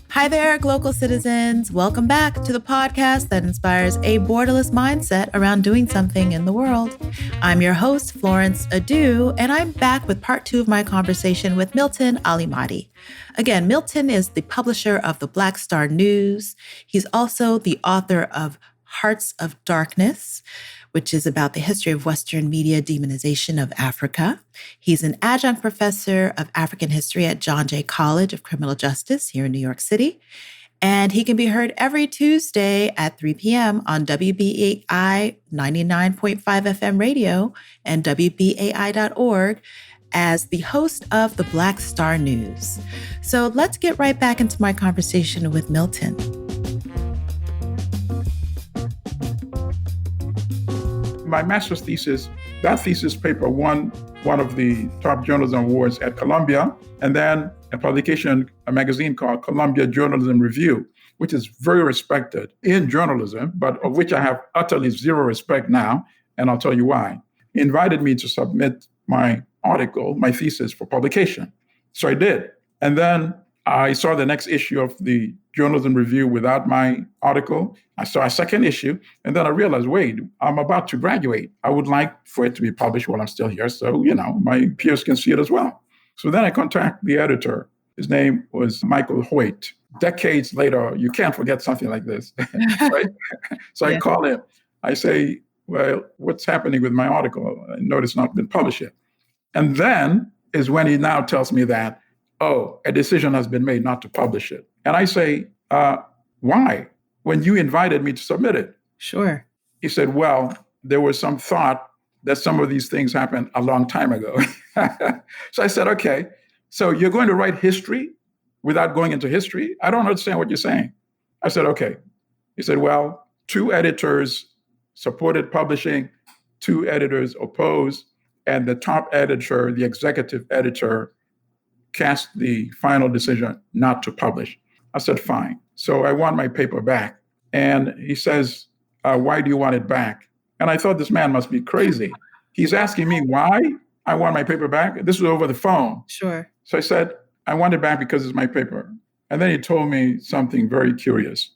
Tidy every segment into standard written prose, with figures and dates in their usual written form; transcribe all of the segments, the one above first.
Hi there, Glocal citizens. Welcome back to the podcast that inspires a borderless mindset around doing something in the world. I'm your host, Florence Adu, and I'm back with part 2 of my conversation with Milton Allimadi. Again, Milton is the publisher of the Black Star News. He's also the author of Hearts of Darkness, which is about the history of Western media demonization of Africa. He's an adjunct professor of African history at John Jay College of Criminal Justice here in New York City. And he can be heard every Tuesday at 3 p.m. on WBAI 99.5 FM radio and WBAI.org as the host of the Black Star News. So let's get right back into my conversation with Milton. My master's thesis, that thesis paper won one of the top journalism awards at Columbia, and then a magazine called Columbia Journalism Review, which is very respected in journalism, but of which I have utterly zero respect now, and I'll tell you why. He invited me to submit my article, my thesis, for publication. So I did. And then I saw the next issue of the Journalism Review without my article. I saw a second issue, and then I realized, wait, I'm about to graduate. I would like for it to be published while I'm still here, so, my peers can see it as well. So then I contact the editor. His name was Michael Hoyt. Decades later, you can't forget something like this, right? So I call him. I say, well, what's happening with my article? I noticed it's not been published yet. And then is when he now tells me that, a decision has been made not to publish it. And I say, why? When you invited me to submit it. Sure. He said, well, there was some thought that some of these things happened a long time ago. So I said, okay, so you're going to write history without going into history? I don't understand what you're saying. I said, okay. He said, well, 2 editors supported publishing, 2 editors opposed, and the top editor, the executive editor, cast the final decision not to publish. I said, fine. So I want my paper back. And he says, why do you want it back? And I thought this man must be crazy. He's asking me why I want my paper back. This was over the phone. Sure. So I said, I want it back because it's my paper. And then he told me something very curious.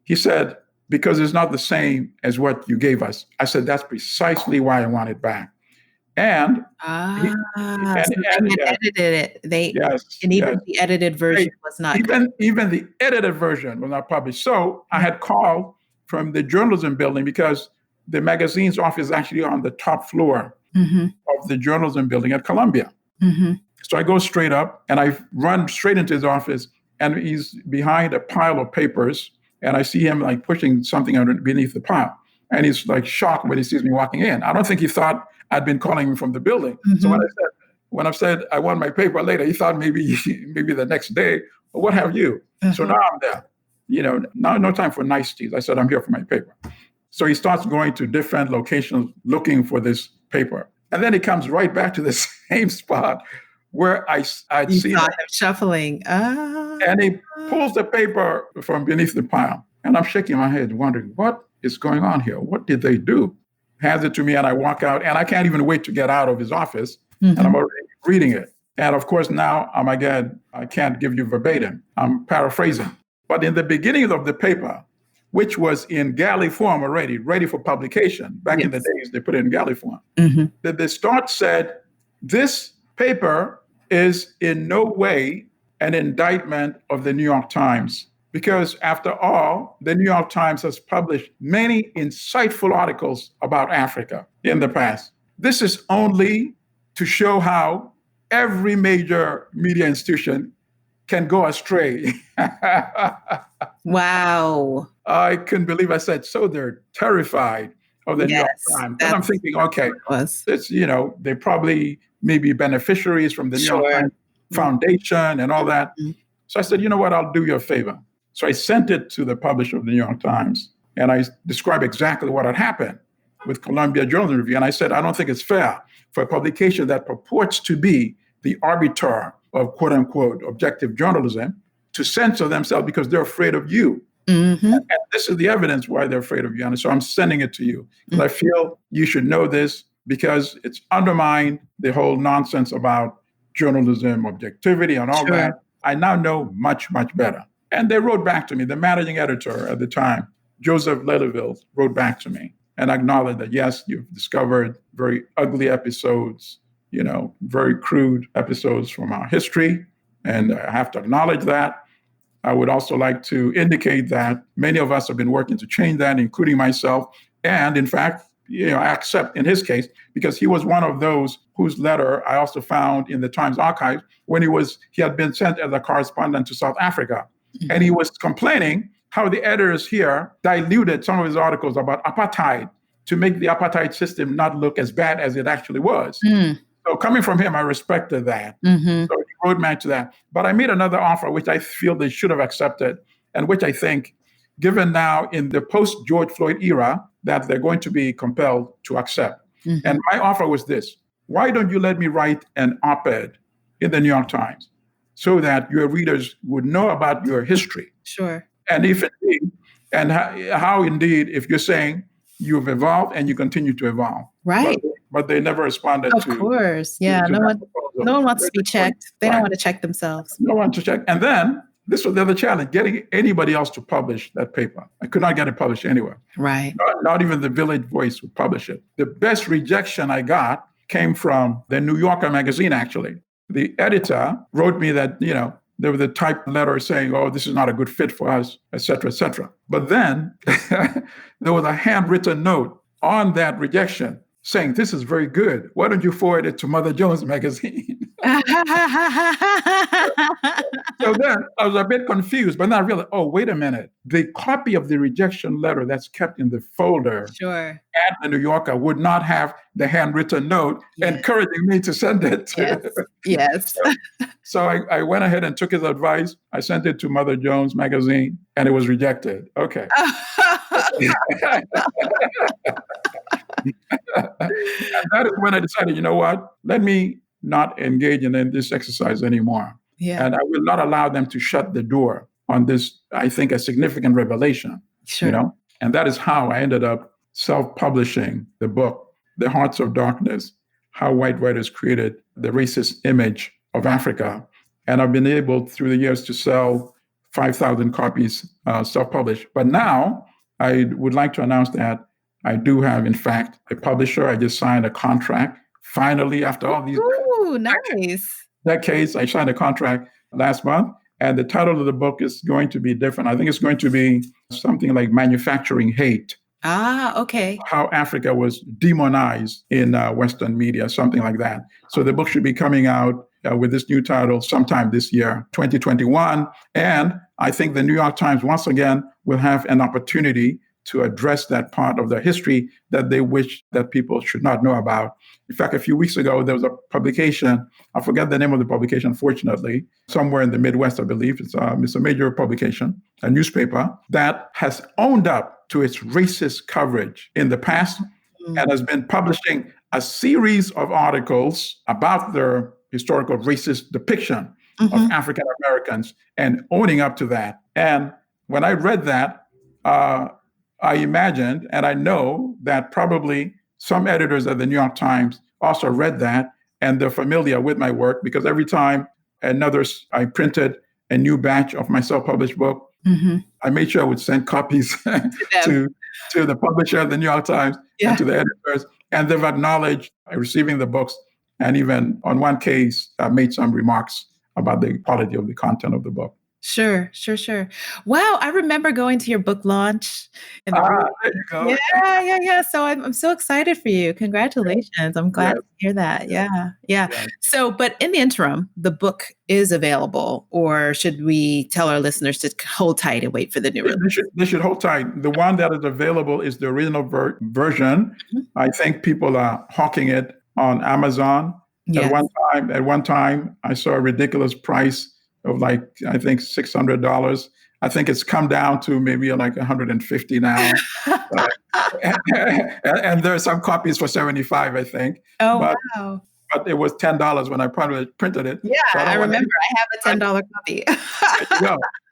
He said, because it's not the same as what you gave us. I said, that's precisely why I want it back. And they edited it. The edited version was not even the edited version was not published. So I had called from the journalism building because the magazine's office is actually on the top floor of the journalism building at Columbia. Mm-hmm. So I go straight up and I run straight into his office, and he's behind a pile of papers, and I see him like pushing something beneath the pile, and he's like shocked when he sees me walking in. I don't think he thought I'd been calling him from the building. Mm-hmm. So when I said I want my paper later, he thought maybe the next day or what have you. Mm-hmm. So now I'm there. No time for niceties. I said, I'm here for my paper. So he starts going to different locations looking for this paper. And then he comes right back to the same spot where I'd seen him shuffling. And he pulls the paper from beneath the pile. And I'm shaking my head, wondering, what is going on here? What did they do? Hands it to me, and I walk out, and I can't even wait to get out of his office. Mm-hmm. And I'm already reading it. And of course, now I can't give you verbatim. I'm paraphrasing. But in the beginning of the paper, which was in galley form already, ready for publication, back in the days, they put it in galley form. Mm-hmm. The start said, this paper is in no way an indictment of the New York Times. Because after all, the New York Times has published many insightful articles about Africa in the past. This is only to show how every major media institution can go astray. Wow. I couldn't believe I said, so they're terrified of the New York Times. And I'm thinking, okay, it's, they probably may be beneficiaries from the New York Times Foundation and all that. Mm-hmm. So I said, you know what, I'll do you a favor. So I sent it to the publisher of the New York Times, and I described exactly what had happened with Columbia Journalism Review. And I said, I don't think it's fair for a publication that purports to be the arbiter of quote unquote objective journalism to censor themselves because they're afraid of you. Mm-hmm. And this is the evidence why they're afraid of you. And so I'm sending it to you because I feel you should know this because it's undermined the whole nonsense about journalism, objectivity, and all that. I now know much, much better. And they wrote back to me. The managing editor at the time, Joseph Lelyville, wrote back to me and acknowledged that, yes, you've discovered very ugly episodes, very crude episodes from our history. And I have to acknowledge that. I would also like to indicate that many of us have been working to change that, including myself. And in fact, I accept in his case, because he was one of those whose letter I also found in the Times archives when he had been sent as a correspondent to South Africa. Mm-hmm. And he was complaining how the editors here diluted some of his articles about apartheid to make the apartheid system not look as bad as it actually was. Mm. So coming from him, I respected that. Mm-hmm. So he wrote back to that. But I made another offer, which I feel they should have accepted, and which I think, given now in the post-George Floyd era, that they're going to be compelled to accept. Mm-hmm. And my offer was this: why don't you let me write an op-ed in the New York Times so that your readers would know about your history? Sure. And if indeed, and how indeed, if you're saying you've evolved and you continue to evolve. Right. But they never responded to. Of course. Yeah. No one wants to be checked. They don't want to check themselves. No one to check. And then this was the other challenge, getting anybody else to publish that paper. I could not get it published anywhere. Right. Not even the Village Voice would publish it. The best rejection I got came from the New Yorker magazine, actually. The editor wrote me that, there was a typed letter saying, oh, this is not a good fit for us, et cetera, et cetera. But then there was a handwritten note on that rejection saying, this is very good. Why don't you forward it to Mother Jones magazine? So then I was a bit confused, but then I realized, oh, wait a minute. The copy of the rejection letter that's kept in the folder sure. at the New Yorker would not have the handwritten note encouraging me to send it. Yes. So I went ahead and took his advice. I sent it to Mother Jones magazine, and it was rejected. Okay. And that is when I decided, you know what? Let me not engage in this exercise anymore. Yeah. And I will not allow them to shut the door on this, I think, a significant revelation. Sure. And that is how I ended up self-publishing the book, The Hearts of Darkness, How White Writers Created the Racist Image of Africa. And I've been able through the years to sell 5,000 copies self-published. But now I would like to announce that I do have, in fact, a publisher. I just signed a contract. Finally, after all these decades, I signed a contract last month. And the title of the book is going to be different. I think it's going to be something like Manufacturing Hate. Ah, okay. How Africa was demonized in Western media, something like that. So the book should be coming out with this new title sometime this year, 2021. And I think the New York Times, once again, will have an opportunity to address that part of their history that they wish that people should not know about. In fact, a few weeks ago, there was a publication, I forget the name of the publication, fortunately, somewhere in the Midwest, I believe. It's a major publication, a newspaper, that has owned up to its racist coverage in the past and has been publishing a series of articles about their historical racist depiction of African Americans and owning up to that. And when I read that, I imagined, and I know that probably some editors at the New York Times also read that, and they're familiar with my work because every time I printed a new batch of my self-published book, I made sure I would send copies to the publisher of the New York Times and to the editors, and they've acknowledged receiving the books, and even on one case, I made some remarks about the quality of the content of the book. Sure. Wow, I remember going to your book launch. There you go. Yeah. So I'm so excited for you. Congratulations. I'm glad to hear that. Yeah. So, but in the interim, the book is available, or should we tell our listeners to hold tight and wait for the new release? They should hold tight. The one that is available is the original version. I think people are hawking it on Amazon. Yes. At one time, I saw a ridiculous price of I think $600. I think it's come down to maybe like $150 now. And there are some copies for $75, I think. Oh, wow. But it was $10 when I printed it. Yeah, so I remember. I have a $10 copy.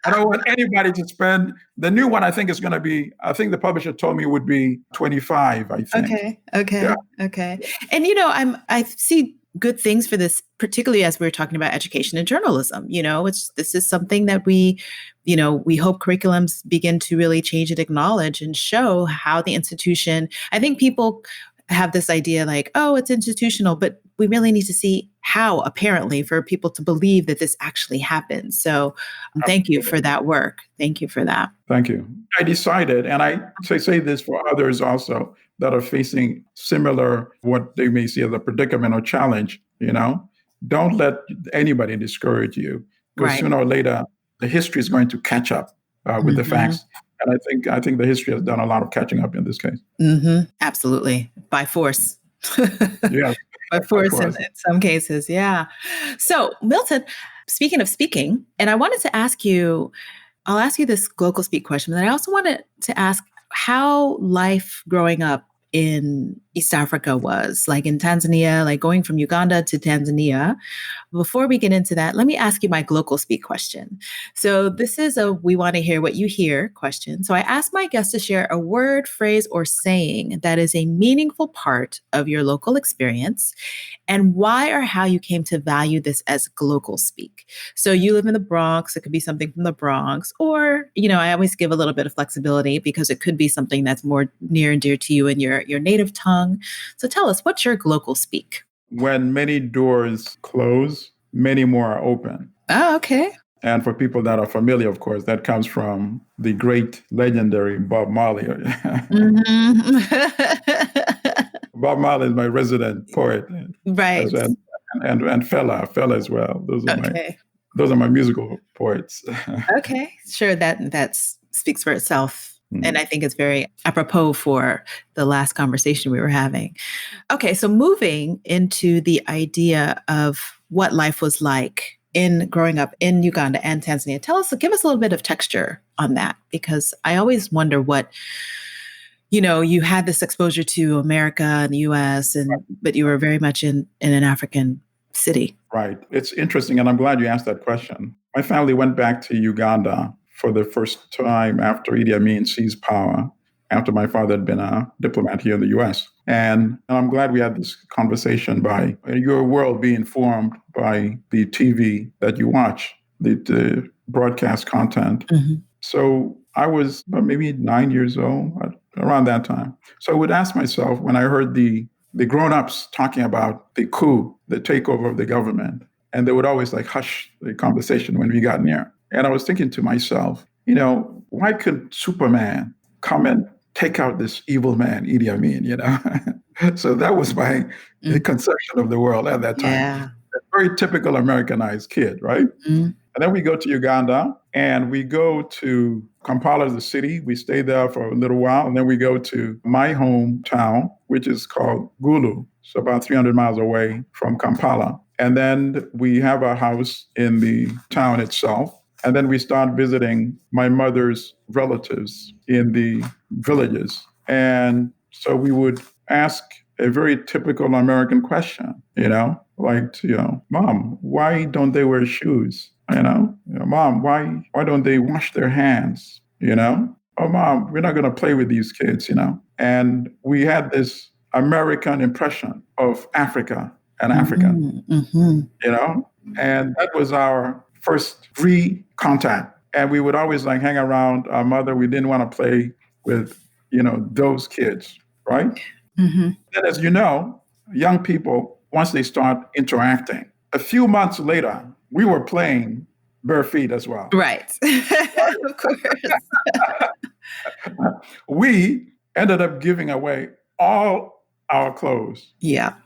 I don't want anybody to spend. The new one, I think, is going to be, I think the publisher told me would be $25, I think. Okay. And, I see good things for this, particularly as we were talking about education and journalism. This is something that we hope curriculums begin to really change and acknowledge and show how the institution. I think people have this idea like, oh, it's institutional, but we really need to see how, apparently, for people to believe that this actually happens. So thank you for that work. Thank you for that. Thank you. I decided, and I say this for others also that are facing similar, what they may see as a predicament or challenge, don't let anybody discourage you, because sooner or later, the history is going to catch up with the facts. And I think the history has done a lot of catching up in this case. Absolutely. By force. Yeah. By force in some cases. Yeah. So Milton, speaking of speaking, and I wanted to ask you, I'll ask you this Glocal Speak question, but I also wanted to ask how life growing up in East Africa was, like in Tanzania, like going from Uganda to Tanzania. Before we get into that, let me ask you my Glocal Speak question. So this is a we want to hear what you hear question. So I asked my guests to share a word, phrase, or saying that is a meaningful part of your local experience and why or how you came to value this as Glocal Speak. So you live in the Bronx, it could be something from the Bronx, or, I always give a little bit of flexibility because it could be something that's more near and dear to you in your native tongue. So tell us, what's your Glocal Speak? When many doors close, many more are open. Oh, okay. And for people that are familiar, of course, that comes from the great legendary Bob Marley. Bob Marley is my resident poet. Right. And Fela as well. Those are my musical poets. Okay. Sure. That speaks for itself. And I think it's very apropos for the last conversation we were having. Okay, so moving into the idea of what life was like in growing up in Uganda and Tanzania. Give us a little bit of texture on that, because I always wonder what, you had this exposure to America and the US, but you were very much in an African city. Right. It's interesting, and I'm glad you asked that question. My family went back to Uganda for the first time after Idi Amin seized power, after my father had been a diplomat here in the US. And I'm glad we had this conversation by your world being formed by the TV that you watch, the broadcast content. So I was maybe 9 years old, around that time. So I would ask myself, when I heard the grown-ups talking about the coup, the takeover of the government, and they would always hush the conversation when we got near. And I was thinking to myself, why could Superman come and take out this evil man, Idi Amin, So that was my conception of the world at that time. Yeah. A very typical Americanized kid, right? And then we go to Uganda, and we go to Kampala, the city. We stay there for a little while, and then we go to my hometown, which is called Gulu. So about 300 miles away from Kampala. And then we have a house in the town itself. And then we start visiting my mother's relatives in the villages. And so we would ask a very typical American question, Mom, why don't they wear shoes? Mom, why don't they wash their hands? Oh, Mom, we're not going to play with these kids, And we had this American impression of Africa and African, and that was our first free contact. And we would always hang around our mother. We didn't want to play with, those kids, right? And as you know, young people, once they start interacting, a few months later, we were playing bare feet as well. Right. Of course. We ended up giving away all our clothes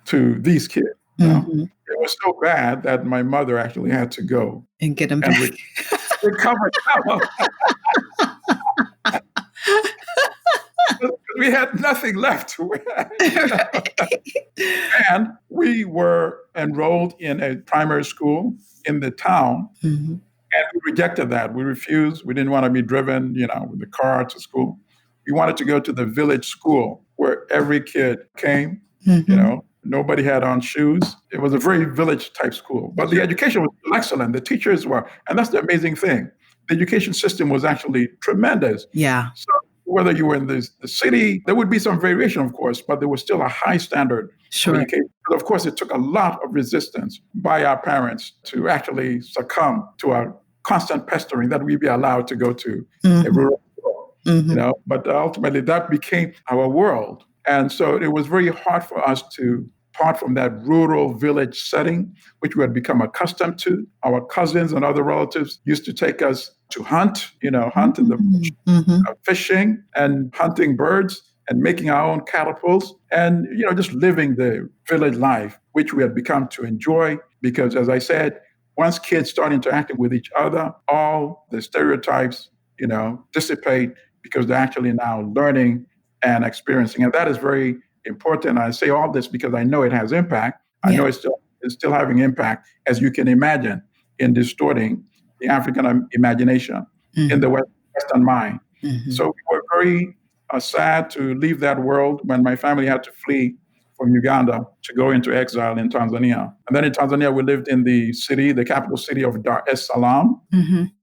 to these kids. It was so bad that my mother actually had to go and get them back. Recover them. We had nothing left to wear. And we were enrolled in a primary school in the town. And we rejected that. We refused. We didn't want to be driven, with the car to school. We wanted to go to the village school where every kid came, Nobody had on shoes. It was a very village type school, but the education was excellent. The teachers were, and that's the amazing thing. The education system was actually tremendous. Yeah. So whether you were in the city, there would be some variation, of course, but there was still a high standard Sure. education. But of course, it took a lot of resistance by our parents to actually succumb to our constant pestering that we be allowed to go to a rural school, but ultimately that became our world. And so it was very hard for us to part from that rural village setting, which we had become accustomed to. Our cousins and other relatives used to take us to hunt, hunt in the bush, fishing and hunting birds and making our own catapults and, just living the village life, which we had become to enjoy because, as I said, once kids start interacting with each other, all the stereotypes, dissipate because they're actually now learning and experiencing. And that is very important. I say all this because I know it has impact. I know it's still having impact, as you can imagine, in distorting the African imagination in the Western mind. So we were very sad to leave that world when my family had to flee from Uganda to go into exile in Tanzania. And then in Tanzania, we lived in the capital city of Dar es Salaam,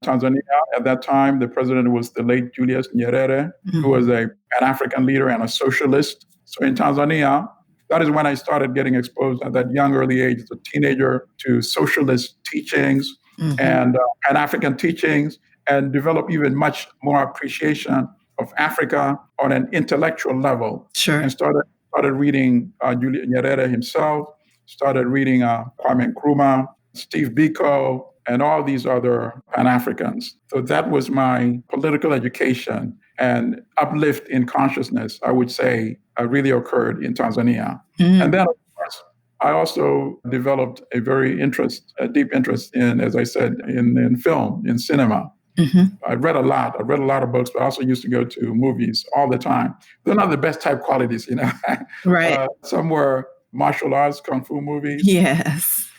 Tanzania. At that time, the president was the late Julius Nyerere, who was an African leader and a socialist. So in Tanzania, that is when I started getting exposed at that young early age as a teenager to socialist teachings and African teachings, and develop even much more appreciation of Africa on an intellectual level. Sure. And started reading Julius Nyerere himself, started reading Kwame Nkrumah, Steve Biko, and all these other Pan-Africans. So that was my political education and uplift in consciousness, I would say, really occurred in Tanzania. And then, of course, I also developed a deep interest in, as I said, in film, in cinema. I read a lot of books, but I also used to go to movies all the time. They're not the best type qualities, Right. Some were martial arts, kung fu movies. Yes.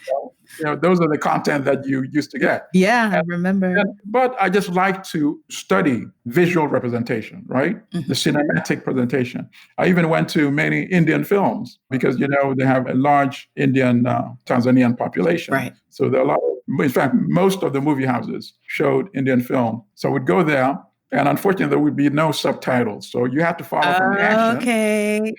Those are the content that you used to get. Yeah, I remember. But I just like to study visual representation, right? The cinematic presentation. I even went to many Indian films because, they have a large Indian Tanzanian population. Right. So there are a lot of, in fact, most of the movie houses showed Indian film. So we'd go there, and unfortunately, there would be no subtitles. So you had to follow from the action. Okay.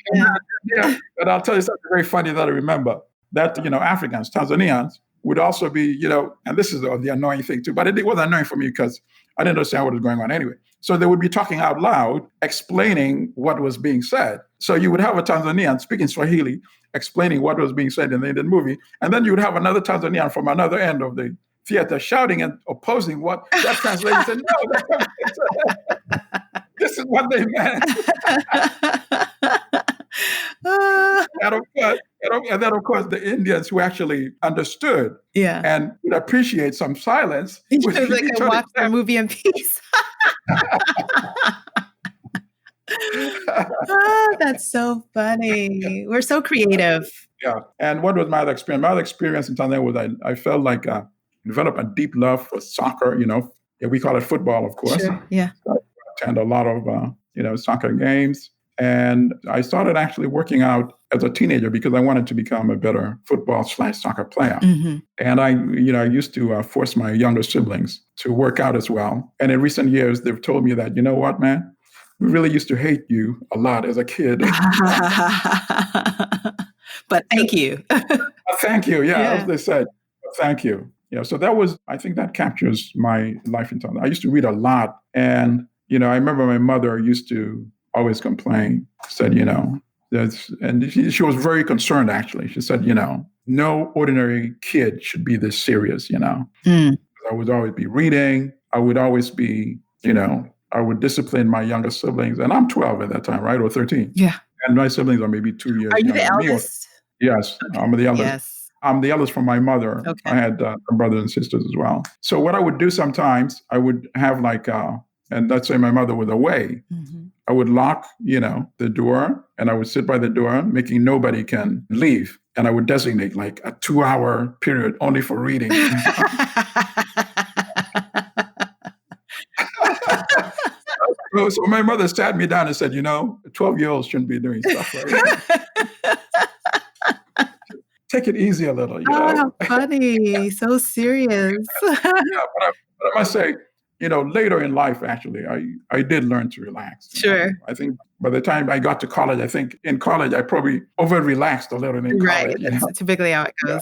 But I'll tell you something very funny that I remember. That, Africans, Tanzanians, would also be, and this is the annoying thing too, but it wasn't annoying for me because I didn't understand what was going on anyway. So they would be talking out loud, explaining what was being said. So you would have a Tanzanian speaking Swahili, explaining what was being said in the Indian movie. And then you would have another Tanzanian from another end of the theater shouting and opposing what that translator said. No, that's not what they said. This is what they meant. And then, of course, the Indians who actually understood and would appreciate some silence. They could watch the movie in peace. That's so funny. We're so creative. Yeah. And what was my other experience? My other experience in Tanzania was I felt like I developed a deep love for soccer. We call it football, of course. Sure. Yeah. So I attend a lot of soccer games. And I started actually working out as a teenager because I wanted to become a better football/soccer player. And I used to force my younger siblings to work out as well. And in recent years, they've told me that, you know what, man, we really used to hate you a lot as a kid. But thank you. Thank you. Yeah, as they said, thank you. So I think that captures my life in Tanzania. I used to read a lot. And, I remember my mother used to always complain, said, and she was very concerned, actually. She said, no ordinary kid should be this serious, I would always be reading. I would always be, I would discipline my younger siblings. And I'm 12 at that time, right? Or 13. Yeah. And my siblings are maybe 2 years younger. Are you the than eldest? Me. Yes, okay. I'm the eldest. Yes. I'm the eldest from my mother. Okay. I had some brothers and sisters as well. So what I would do sometimes, I would have and let's say my mother was away. I would lock, the door, and I would sit by the door, making nobody can leave. And I would designate like a 2-hour period only for reading. So my mother sat me down and said, 12-year-olds shouldn't be doing stuff like that. Take it easy a little. Oh, funny. So serious. But I must say, later in life, actually, I did learn to relax. Sure. I think By the time I got to college, I think in college, I probably over-relaxed a little in Right. college. That's typically how it Yeah.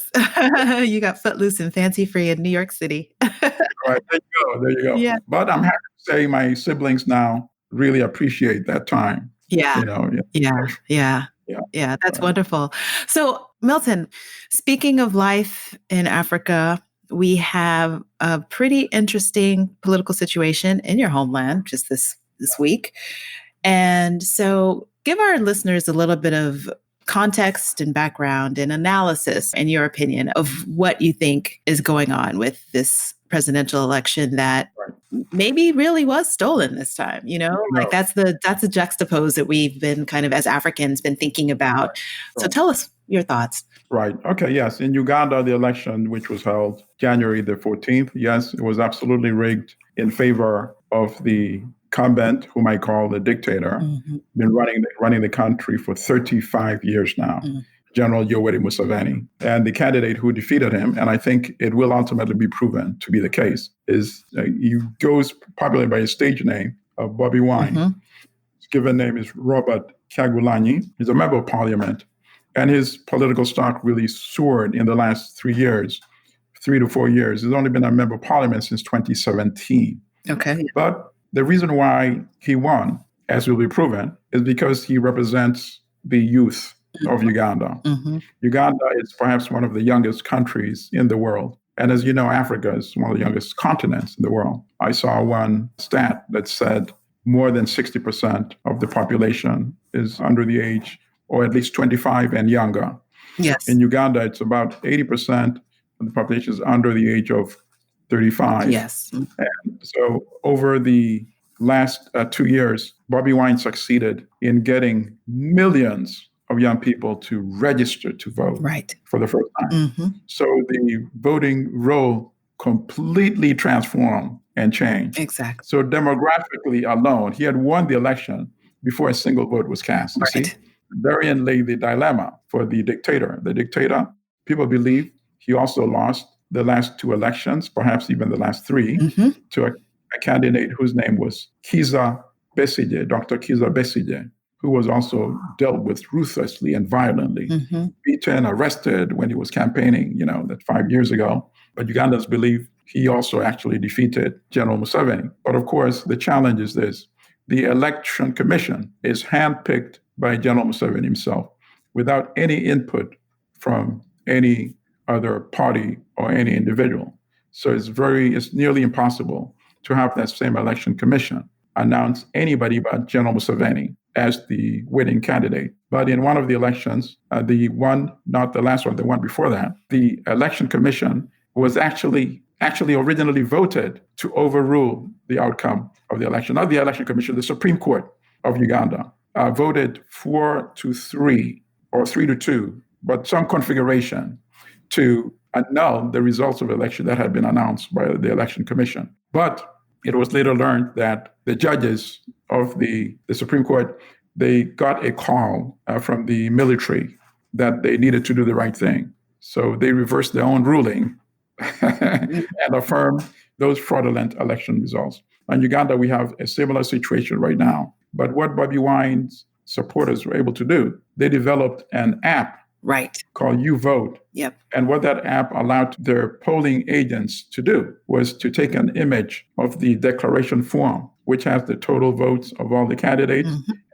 goes. You got footloose and fancy free in New York City. Right. There you go. There you go. Yeah. But I'm happy to say my siblings now really appreciate that time. Yeah. Yeah. Yeah. Yeah. Yeah. That's Right. wonderful. So, Milton, speaking of life in Africa, we have a pretty interesting political situation in your homeland just this week. And so, give our listeners a little bit of context and background and analysis, in your opinion, of what you think is going on with this presidential election that maybe really was stolen this time. Like that's a juxtapose that we've been kind of as Africans been thinking about. So tell us your thoughts. Right. Okay. Yes. In Uganda, the election, which was held January the 14th, yes, it was absolutely rigged in favor of the incumbent, whom I call the dictator, been running the country for 35 years now, General Yoweri Museveni. And the candidate who defeated him, and I think it will ultimately be proven to be the case, is he goes popularly by his stage name of Bobby Wine. His given name is Robert Kyagulanyi. He's a member of parliament. And his political stock really soared in the last 3 to 4 years. He's only been a member of parliament since 2017. Okay. But the reason why he won, as will be proven, is because he represents the youth of Uganda. Uganda is perhaps one of the youngest countries in the world. And as you know, Africa is one of the youngest continents in the world. I saw one stat that said more than 60% of the population is under the age, or at least 25 and younger. Yes. In Uganda, it's about 80% of the population is under the age of 35. Yes. And so over the last 2 years, Bobby Wine succeeded in getting millions of young people to register to vote for the first time. So the voting roll completely transformed and changed. Exactly. So demographically alone, he had won the election before a single vote was cast. You see? Therein lay the dilemma for the dictator. The dictator, people believe he also lost the last 2 elections, perhaps even the last 3, to a candidate whose name was Kizza Besigye, Dr. Kizza Besigye, who was also dealt with ruthlessly and violently, beaten, arrested when he was campaigning, that 5 years ago. But Ugandans believe he also actually defeated General Museveni. But of course, the challenge is this. The election commission is handpicked by General Museveni himself without any input from any other party or any individual. So it's nearly impossible to have that same election commission announce anybody but General Museveni as the winning candidate. But in one of the elections, not the last one, the one before that, the election commission was actually originally voted to overrule the outcome of the election. Not the election commission, the Supreme Court of Uganda voted 4-3 or 3-2, but some configuration to annul the results of the election that had been announced by the election commission. But it was later learned that the judges of the Supreme Court, they got a call from the military that they needed to do the right thing. So they reversed their own ruling and affirmed those fraudulent election results. In Uganda, we have a similar situation right now. But what Bobby Wine's supporters were able to do, they developed an app called You Vote. Yep. And what that app allowed their polling agents to do was to take an image of the declaration form, which has the total votes of all the candidates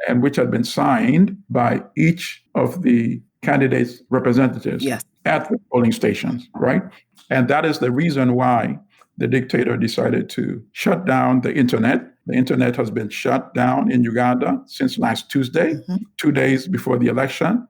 and which had been signed by each of the candidates' representatives at the polling stations, right? And that is the reason why the dictator decided to shut down the internet. The internet has been shut down in Uganda since last Tuesday, 2 days before the election.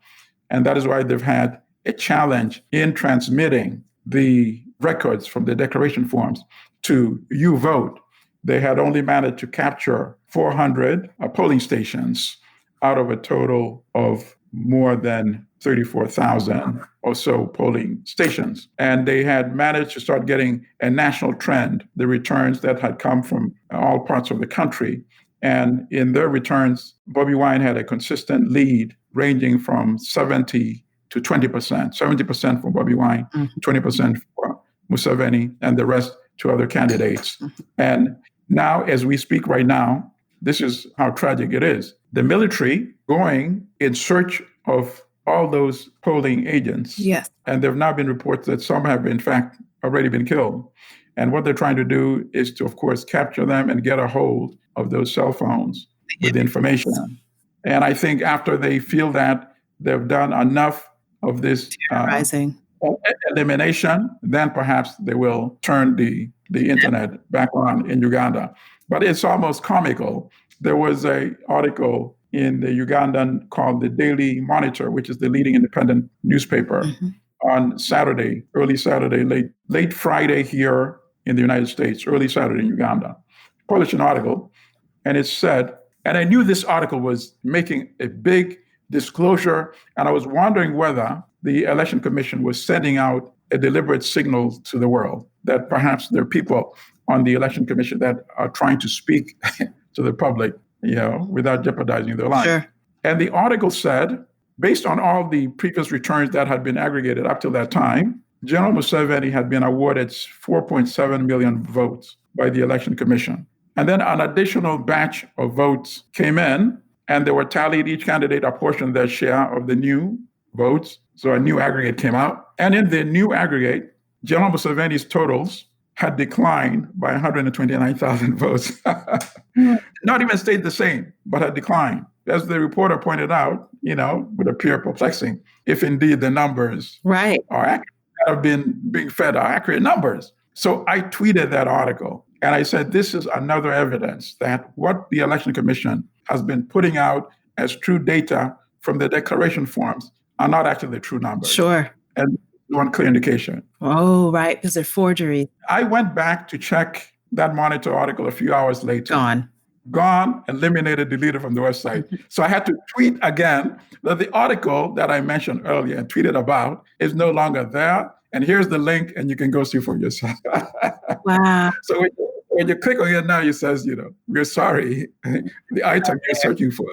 And that is why they've had a challenge in transmitting the records from the declaration forms to You Vote. They had only managed to capture 400 polling stations out of a total of more than 34,000 or so polling stations. And they had managed to start getting a national trend, the returns that had come from all parts of the country. And in their returns, Bobby Wine had a consistent lead ranging from 70 to 20%, 70% for Bobby Wine, 20% for Museveni, and the rest to other candidates. And now, as we speak right now, This is how tragic it is. The military going in search of all those polling agents. Yes. And there have now been reports that some have, in fact, already been killed. And what they're trying to do is to, of course, capture them and get a hold of those cell phones with information. And I think after they feel that they've done enough of this elimination, then perhaps they will turn the internet back on in Uganda. But it's almost comical. There was an article in the Ugandan called the Daily Monitor, which is the leading independent newspaper, on Saturday, early Saturday, late Friday here in the United States, early Saturday in Uganda. Published an article, and it said, and I knew this article was making a big disclosure, and I was wondering whether the Election Commission was sending out a deliberate signal to the world that perhaps there are people on the Election Commission that are trying to speak to the public, without jeopardizing their lives. Sure. And the article said, based on all the previous returns that had been aggregated up to that time, General Museveni had been awarded 4.7 million votes by the Election Commission. And then an additional batch of votes came in, and they were tallied. Each candidate apportioned their share of the new votes. So a new aggregate came out. And in the new aggregate, General Museveni's totals had declined by 129,000 votes. Not even stayed the same, but had declined. As the reporter pointed out, would appear perplexing if indeed the numbers are accurate, that have been being fed are accurate numbers. So I tweeted that article and I said, this is another evidence that what the Election Commission has been putting out as true data from the declaration forms are not actually the true numbers. Sure. And one clear indication. Oh, right, because they're forgeries. I went back to check that Monitor article a few hours later. Gone, eliminated, deleted from the website. So I had to tweet again that the article that I mentioned earlier and tweeted about is no longer there. And here's the link, and you can go see for yourself. Wow. So when you click on it now, it says, we're sorry, the item you're searching for.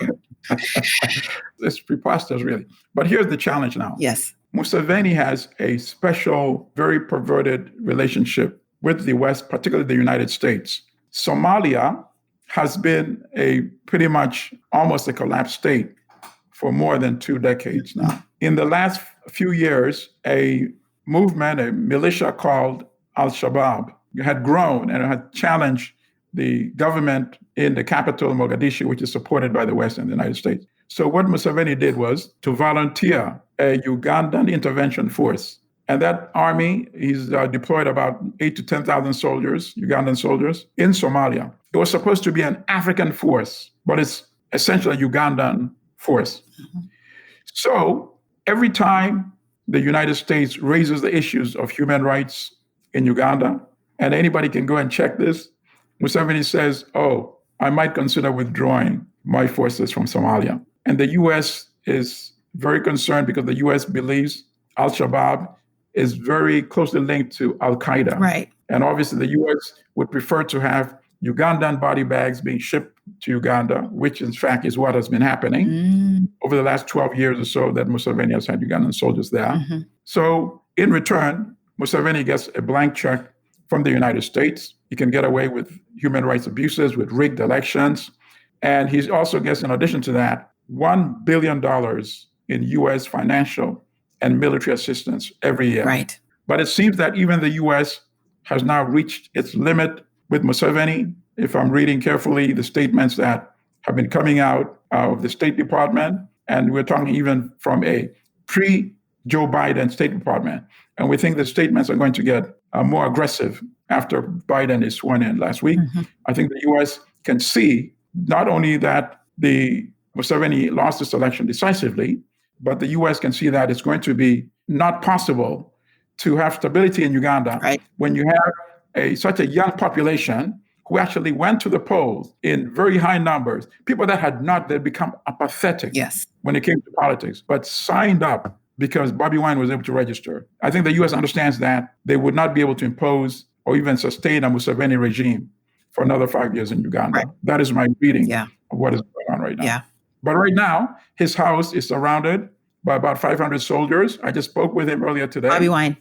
It's preposterous, really. But here's the challenge now. Yes. Museveni has a special, very perverted relationship with the West, particularly the United States. Somalia has been a pretty much almost a collapsed state for more than 2 decades now. In the last few years, a movement, a militia called Al-Shabaab had grown and had challenged the government in the capital, Mogadishu, which is supported by the West and the United States. So what Museveni did was to volunteer a Ugandan intervention force. And that army, he's deployed about 8,000 to 10,000 soldiers, Ugandan soldiers, in Somalia. It was supposed to be an African force, but it's essentially a Ugandan force. So every time the United States raises the issues of human rights in Uganda, and anybody can go and check this, Museveni says, I might consider withdrawing my forces from Somalia. And the U.S. is very concerned because the U.S. believes Al-Shabaab is very closely linked to Al-Qaeda. Right. And obviously the U.S. would prefer to have Ugandan body bags being shipped to Uganda, which in fact is what has been happening over the last 12 years or so that Museveni has had Ugandan soldiers there. So in return, Museveni gets a blank check from the United States. He can get away with human rights abuses, with rigged elections. And he also gets, in addition to that, $1 billion in U.S. financial and military assistance every year. Right. But it seems that even the U.S. has now reached its limit with Museveni. If I'm reading carefully the statements that have been coming out of the State Department, and we're talking even from a pre-Joe Biden State Department, and we think the statements are going to get more aggressive after Biden is sworn in last week. I think the U.S. can see not only that the Museveni lost this election decisively, but the U.S. can see that it's going to be not possible to have stability in Uganda when you have such a young population who actually went to the polls in very high numbers, people that had not, they'd become apathetic when it came to politics, but signed up because Bobby Wine was able to register. I think the U.S. understands that they would not be able to impose or even sustain a Museveni regime for another 5 years in Uganda. That is my reading of what is going on right now. But right now, his house is surrounded by about 500 soldiers. I just spoke with him earlier today. Bobby Wine.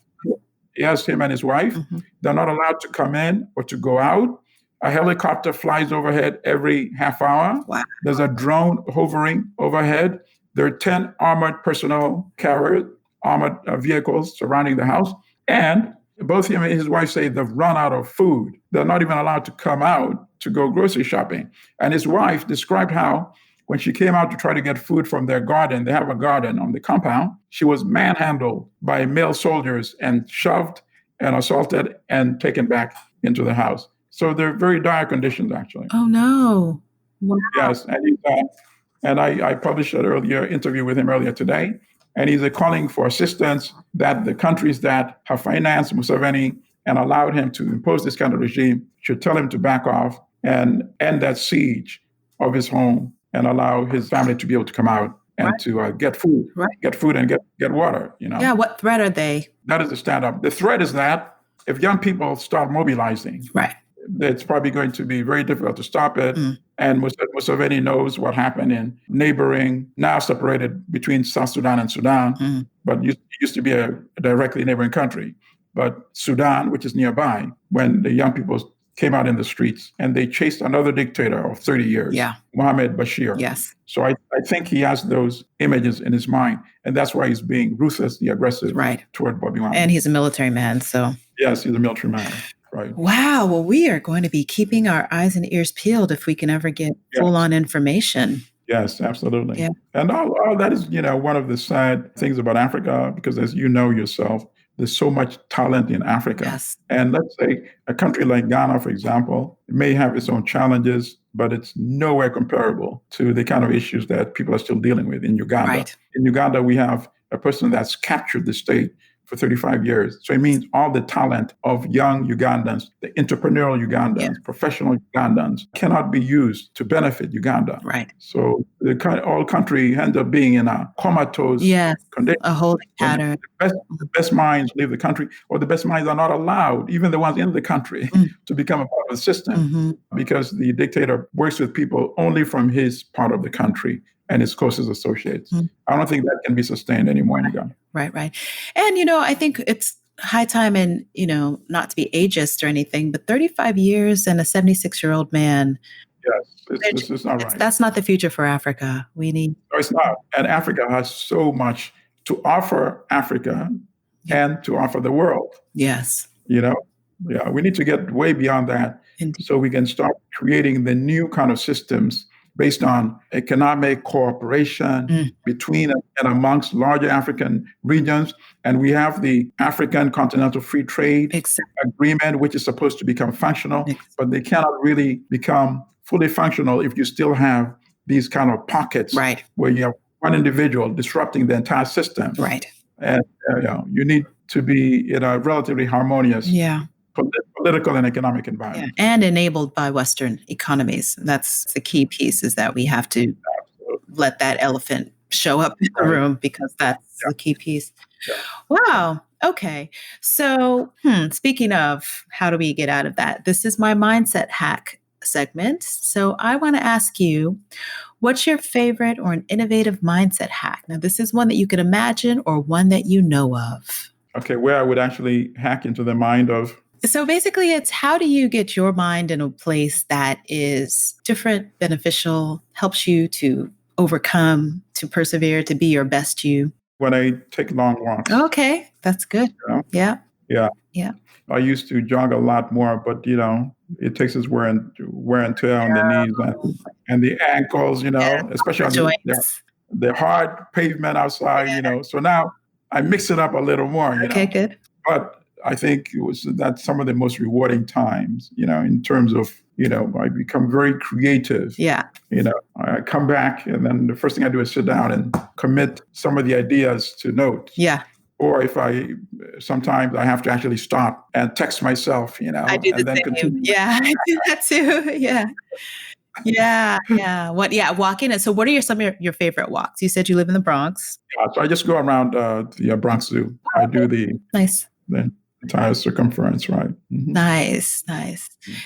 Yes, him and his wife. They're not allowed to come in or to go out. A helicopter flies overhead every half hour. Wow. There's a drone hovering overhead. There are 10 armored personnel carriers, armored vehicles surrounding the house. And both him and his wife say they've run out of food. They're not even allowed to come out to go grocery shopping. And his wife described how when she came out to try to get food from their garden, they have a garden on the compound, she was manhandled by male soldiers and shoved and assaulted and taken back into the house. So they're very dire conditions, actually. Oh, no. Wow. Yes. And I published an earlier interview with him earlier today. And he's calling for assistance that the countries that have financed Museveni and allowed him to impose this kind of regime should tell him to back off and end that siege of his home and allow his family to be able to come out and to get food, and get water. Yeah. What threat are they? That is the stand up. The threat is that if young people start mobilizing, it's probably going to be very difficult to stop it. And Museveni knows what happened in neighboring, now separated between South Sudan and Sudan, but it used to be a directly neighboring country. But Sudan, which is nearby, when the young people came out in the streets and they chased another dictator of 30 years, Mohamed Bashir. Yes. So I think he has those images in his mind, and that's why he's being ruthlessly aggressive toward Bobby Wine. And he's a military man, so. Yes, he's a military man. Right. Wow. Well, we are going to be keeping our eyes and ears peeled if we can ever get full-on information. Yes, absolutely. Yeah. And all that is, one of the sad things about Africa, because as you know yourself, there's so much talent in Africa. Yes. And let's say a country like Ghana, for example, it may have its own challenges, but it's nowhere comparable to the kind of issues that people are still dealing with in Uganda. Right. In Uganda, we have a person that's captured the state for 35 years. So it means all the talent of young Ugandans, the entrepreneurial Ugandans, professional Ugandans cannot be used to benefit Uganda. Right. So the whole country ends up being in a comatose condition. A holding pattern. The best minds leave the country, or the best minds are not allowed, even the ones in the country, to become a part of the system because the dictator works with people only from his part of the country and his closest associates. I don't think that can be sustained anymore in Uganda. Right. And, I think it's high time, and, not to be ageist or anything, but 35 years and a 76-year-old man. Yes, this is not right. That's not the future for Africa. We need. No, it's not. And Africa has so much to offer Africa and to offer the world. Yes. We need to get way beyond that. Indeed. So we can start creating the new kind of systems based on economic cooperation between and amongst larger African regions. And we have the African Continental Free Trade Agreement, which is supposed to become functional, but they cannot really become fully functional if you still have these kind of pockets where you have one individual disrupting the entire system. Right. And you need to be in a relatively harmonious political and economic environment. Yeah. And enabled by Western economies. That's the key piece, is that we have to let that elephant show up in the room, because that's the key piece. Yeah. Wow. Okay. So speaking of how do we get out of that, this is my mindset hack segment. So I want to ask you, what's your favorite or an innovative mindset hack? Now, this is one that you could imagine or one that you know of. Okay, where I would actually hack into the mind of. So basically, it's how do you get your mind in a place that is different, beneficial, helps you to overcome, to persevere, to be your best you? When I take long walks. Okay, that's good. Yeah. I used to jog a lot more, but it takes its wear and tear on the knees and the ankles, especially on the hard pavement outside, So now I mix it up a little more. Okay, good. But I think that's some of the most rewarding times, in terms of, I become very creative. Yeah. I come back and then the first thing I do is sit down and commit some of the ideas to notes. Yeah. Or sometimes I have to actually stop and text myself, I do the same. Continue. Yeah, I do that too. Yeah. Walking. So what are some of your favorite walks? You said you live in the Bronx. Yeah, so I just go around the Bronx Zoo. I do the entire circumference, right? Mm-hmm. Nice.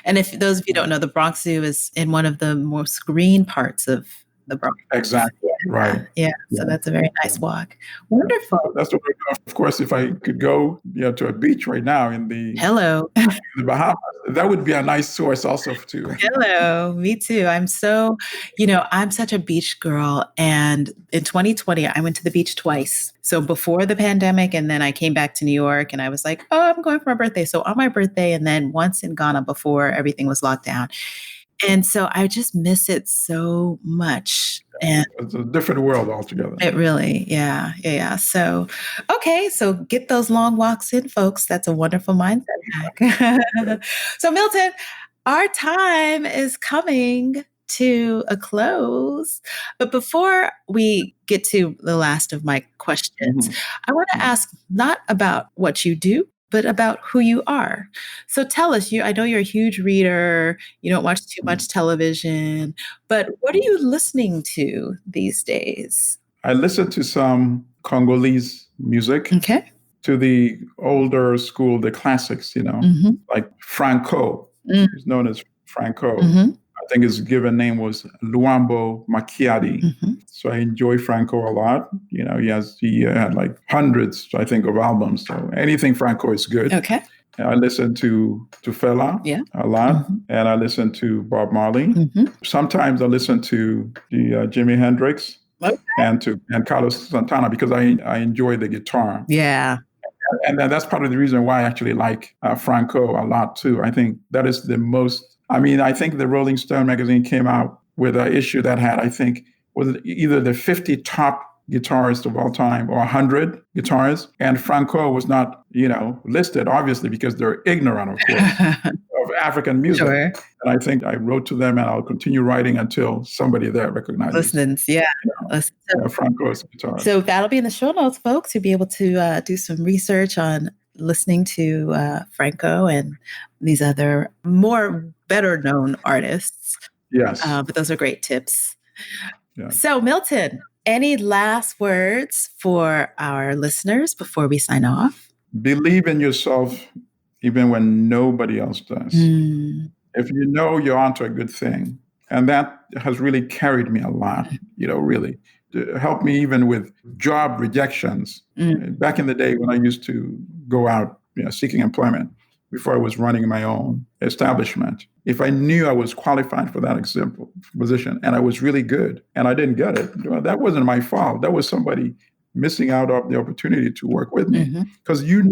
And if those of you don't know, the Bronx Zoo is in one of the most green parts of the Bronx. Exactly. Right. Yeah. So that's a very nice walk. Wonderful. That's what we're doing. Of course, if I could go to a beach right now in the the Bahamas, That would be a nice source also too. Hello, me too. I'm such a beach girl. And in 2020, I went to the beach twice. So before the pandemic, and then I came back to New York and I was like, oh, I'm going for my birthday. So on my birthday, and then once in Ghana before everything was locked down. And so I just miss it so much. And it's a different world altogether. It really, yeah. So, okay, so get those long walks in, folks. That's a wonderful mindset hack. So, Milton, our time is coming to a close. But before we get to the last of my questions, I want to ask not about what you do, but about who you are. So tell us, I know you're a huge reader, you don't watch too much television, but what are you listening to these days? I listen to some Congolese music, okay, to the older school, the classics, like Franco, who's known as Franco. I think his given name was Luambo Makiadi. So I enjoy Franco a lot. He had like hundreds, I think, of albums. So anything Franco is good. Okay. I listen to Fela a lot, and I listen to Bob Marley. Sometimes I listen to the Jimi Hendrix and Carlos Santana because I enjoy the guitar. Yeah. And that's part of the reason why I actually like Franco a lot too. I think that is the most. I think the Rolling Stone magazine came out with an issue that had, I think, was it either the 50 top guitarists of all time or 100 guitarists. And Franco was not, listed, obviously, because they're ignorant, of course, of African music. Sure. And I think I wrote to them, and I'll continue writing until somebody there recognizes. Listens, yeah. Franco's guitar. So that'll be in the show notes, folks. You'll be able to do some research on listening to Franco and these other better known artists. Yes. But those are great tips. Yeah. So Milton, any last words for our listeners before we sign off? Believe in yourself even when nobody else does. If you know you're onto a good thing, and that has really carried me a lot, really. To help me even with job rejections. Back in the day when I used to go out seeking employment, before I was running my own establishment, if I knew I was qualified for that position and I was really good and I didn't get it, that wasn't my fault. That was somebody missing out on the opportunity to work with me. Because your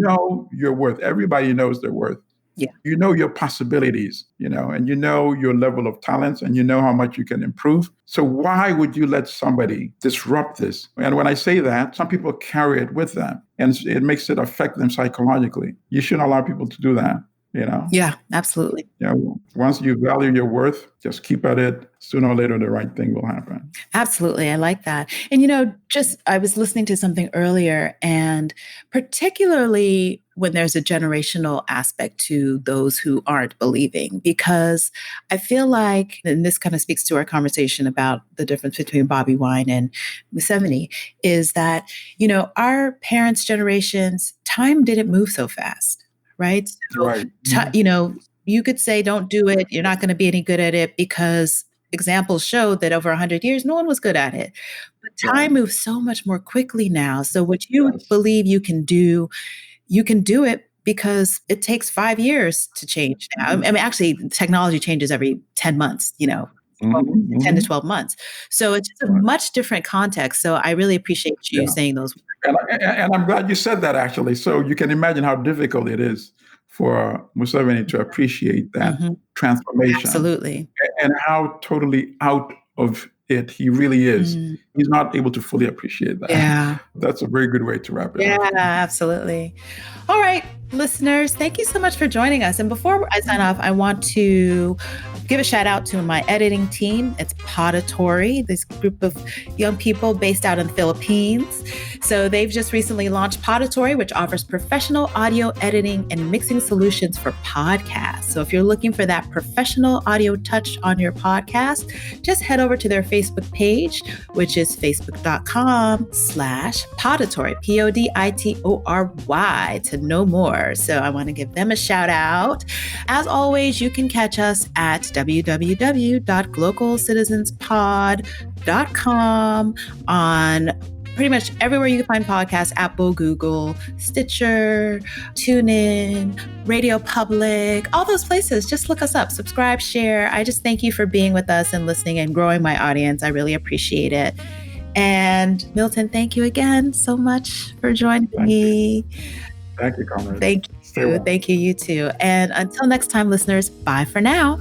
worth. Everybody knows their worth. Yeah. You know your possibilities, and you know your level of talents, and you know how much you can improve. So why would you let somebody disrupt this? And when I say that, some people carry it with them, and it makes it affect them psychologically. You shouldn't allow people to do that. Yeah, absolutely. Once you value your worth, just keep at it. Sooner or later, the right thing will happen. Absolutely. I like that. And, I was listening to something earlier, and particularly when there's a generational aspect to those who aren't believing, because I feel like, and this kind of speaks to our conversation about the difference between Bobby Wine and Museveni, is that, our parents' generations, time didn't move so fast. Right. So, right. You could say, don't do it. You're not going to be any good at it because examples show that over 100 years, no one was good at it. But time moves so much more quickly now. So what you believe you can do it because it takes 5 years to change now. Actually, technology changes every 10 months, 10 to 12 months. So it's just a much different context. So I really appreciate you saying those words. And I'm glad you said that, actually. So you can imagine how difficult it is for Museveni to appreciate that transformation. Absolutely. And how totally out of it he really is. He's not able to fully appreciate that. Yeah. That's a very good way to wrap it up. Yeah, absolutely. All right, listeners, thank you so much for joining us. And before I sign off, I want to give a shout out to my editing team. It's Podatory, this group of young people based out in the Philippines. So they've just recently launched Podatory, which offers professional audio editing and mixing solutions for podcasts. So if you're looking for that professional audio touch on your podcast, just head over to their Facebook page, which is facebook.com/Podatory, Poditory, to know more. So I want to give them a shout out. As always, you can catch us at www.glocalcitizenspod.com on pretty much everywhere you can find podcasts: Apple, Google, Stitcher, TuneIn, Radio Public, all those places. Just look us up, subscribe, share. I just thank you for being with us and listening and growing my audience. I really appreciate it. And Milton, thank you again so much for joining me. Thank you, Conrad. Thank you. Thank you, you too. And until next time, listeners, bye for now.